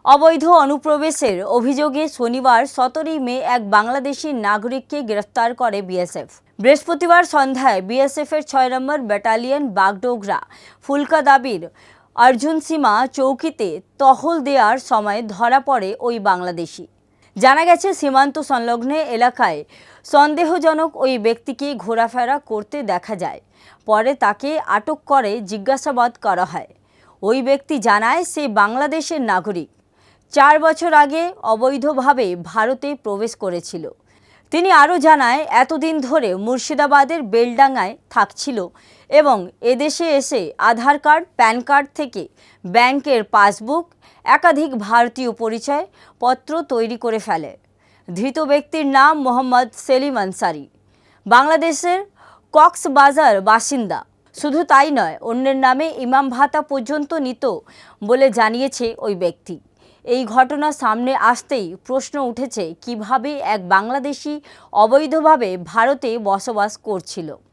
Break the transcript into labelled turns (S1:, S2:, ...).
S1: অবৈধ অনুপ্রবেশের অভিযোগে শনিবার 17 মে এক বাংলাদেশি নাগরিককে গ্রেফতার করে বিএসএফ। বৃহস্পতিবার সন্ধ্যায় বিএসএফের 6 নম্বর ব্যাটালিয়ন বাগডোগরা ফুলকাদাবির অর্জুন সীমা চৌকিতে টহল দেওয়ার সময় ধরা পড়ে ওই বাংলাদেশি। জানা গেছে, সীমান্ত সংলগ্ন এলাকায় সন্দেহজনক ওই ব্যক্তিকে ঘোরাফেরা করতে দেখা যায়। পরে তাকে আটক করে জিজ্ঞাসাবাদ করা হয়। ওই ব্যক্তি জানায় সে বাংলাদেশের নাগরিক, 4 বছর আগে অবৈধভাবে ভারতে প্রবেশ করেছিল। তিনি আরও জানায়, এতদিন ধরে মুর্শিদাবাদের বেলডাঙ্গায় থাকছিল এবং এদেশে এসে আধার কার্ড, প্যান কার্ড থেকে ব্যাংকের পাসবুক, একাধিক ভারতীয় পরিচয় পত্র তৈরি করে ফেলে। ধৃত ব্যক্তির নাম মোহাম্মদ সেলিম আনসারি, বাংলাদেশের কক্সবাজার বাসিন্দা। শুধু তাই নয়, অন্যের নামে ইমাম ভাতা পর্যন্ত নিত বলে জানিয়েছে ওই ব্যক্তি। এই ঘটনা সামনে আসতেই প্রশ্ন উঠেছে, কিভাবে এক বাংলাদেশি অবৈধভাবে ভারতে বসবাস করছিল।